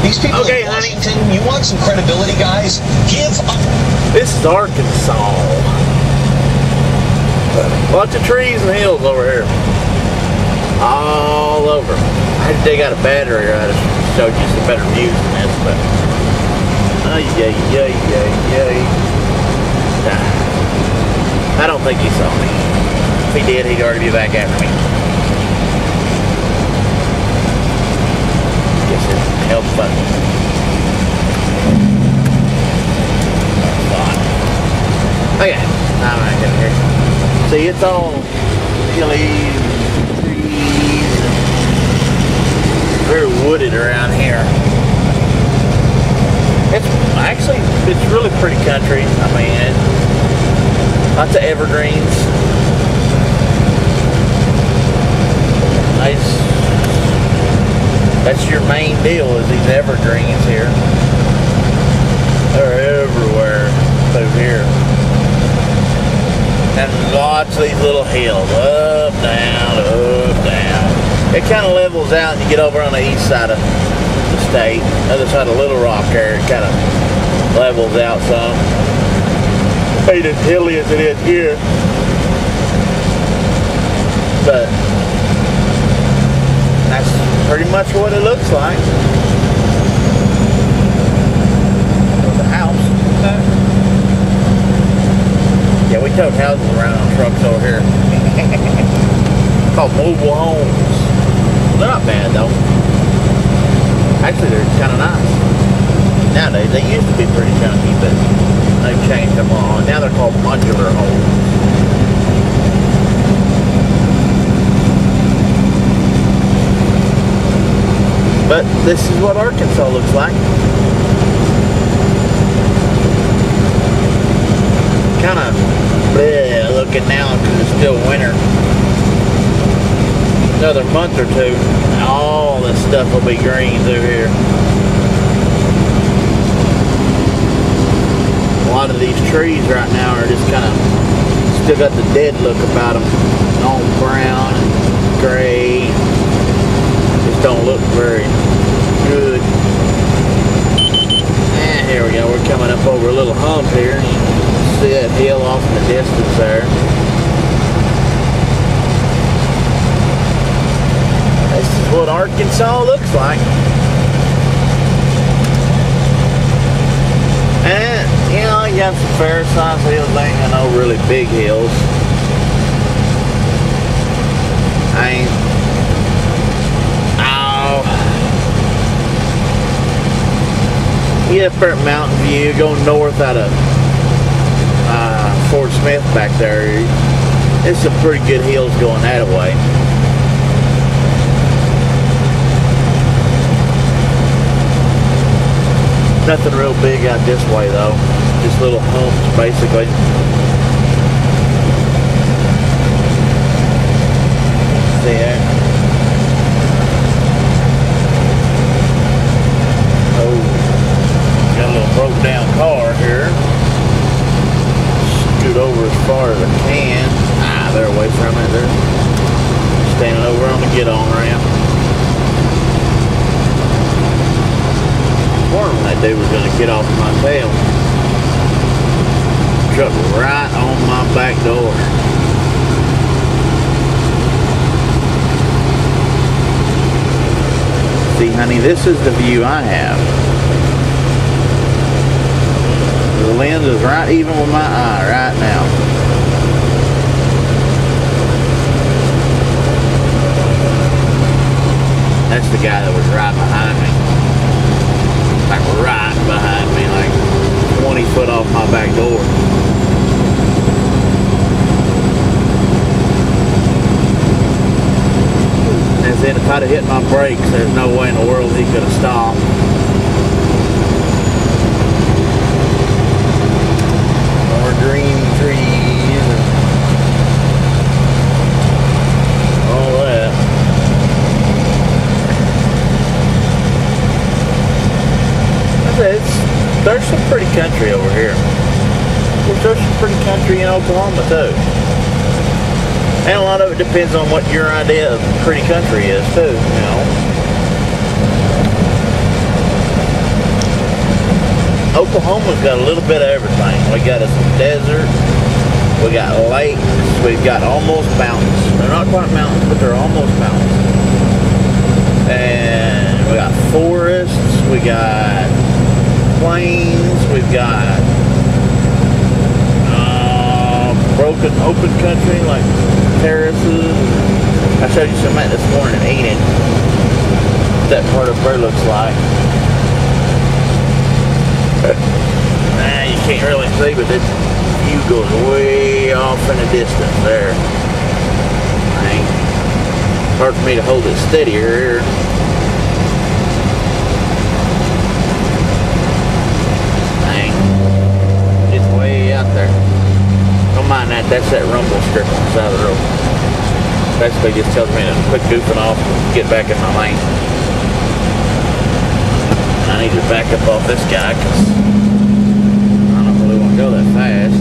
These people Okay, in honey. Washington, you want some credibility, guys? Give up. This is Arkansas. Lots of trees and hills over here. All over. I had to dig out a battery right to show you some better views than this, but I don't think he saw me. If he did, he'd already be back after me. Guess it help button. Okay, I'm right in here. See, it's all hilly, trees, very wooded around here. It's really pretty country. I mean, lots of evergreens. That's your main deal, is these evergreens here. They're everywhere through here. And lots of these little hills, up, down, up, down. It kind of levels out and you get over on the east side of the state, other side of Little Rock there, it kind of levels out some. Ain't as hilly as it is here. But that's pretty much what it looks like. The house. Yeah, we towed houses around on trucks over here. Called mobile homes. They're not bad though. Actually, they're kind of nice. Nowadays, they used to be pretty chunky, but they've changed them all. Now they're called modular homes. But this is what Arkansas looks like. Kind of looking now because it's still winter. Another month or two, all this stuff will be green through here. A lot of these trees right now are just kind of still got the dead look about them, all brown and gray. Just don't look very good. And here we go. We're coming up over a little hump here. See that hill off in the distance there. This is what Arkansas looks like. And, you know, you have some fair sized hills. They ain't got no really big hills. You have Fair Mountain View, go north out of Fort Smith back there. There's some pretty good hills going that way. Nothing real big out this way though. Just little humps basically. See that? Oh, got a little broke down car here. Scoot over as far as I can. They're away from it. They're standing over on the get on ramp. That dude was gonna get off my tail. Truck right on my back door. See, honey, this is the view I have. The lens is right even with my eye right now. That's the guy that was right behind me. Like right behind me, like 20 foot off my back door. And then if I'd have hit my brakes, there's no way in the world he could have stopped. More green trees and all that. There's some pretty country over here. There's some pretty country in Oklahoma too. And a lot of it depends on what your idea of pretty country is too, you know. Oklahoma's got a little bit of everything. We got a desert, we got lakes, we've got almost mountains. They're not quite mountains, but they're almost mountains. And we got forests, we got plains, we've got broken open country like terraces. I showed you some of that this morning eating. That part of Burr looks like. You can't really see, but this view goes way off in the distance there. Hard for me to hold it steadier here. It's way out there. Don't mind that. That's that rumble strip on the side of the road. Basically just tells me to quit goofing off and get back in my lane. And I need to back up off this guy because I don't really want to go that fast.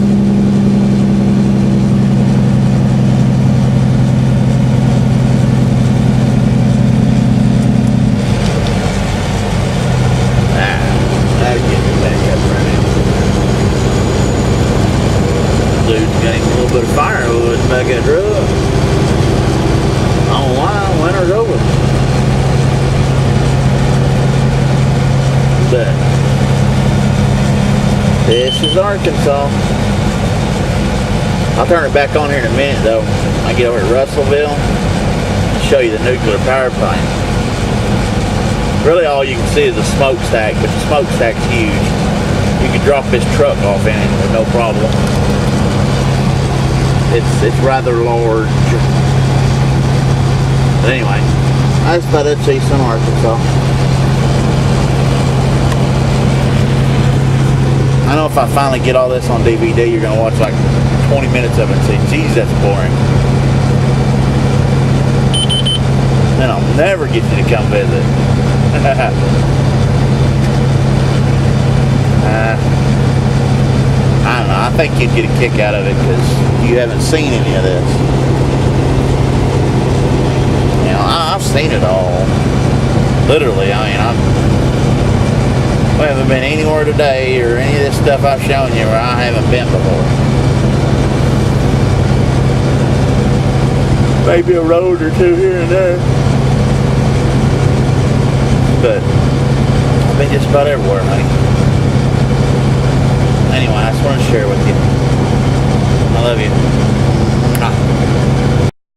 That'll get me back up right now. Dude's got a little bit of firewood back at the truck. I don't know why, winter's over. But this is Arkansas. I'll turn it back on here in a minute though. I get over to Russellville and show you the nuclear power plant. Really all you can see is the smokestack, but the smokestack's huge. You can drop this truck off in it with no problem. It's rather large. But anyway, I just thought I'd see some Arkansas. I know if I finally get all this on DVD, you're gonna watch like 20 minutes of it and say, geez, that's boring. Then I'll never get you to come visit. I don't know, I think you'd get a kick out of it because you haven't seen any of this. You know, I've seen it all. Literally, I mean, we haven't been anywhere today or any of this stuff I've shown you where I haven't been before. Maybe a road or two here and there. But I've been just about everywhere, honey. Anyway, I just want to share with you. I love you.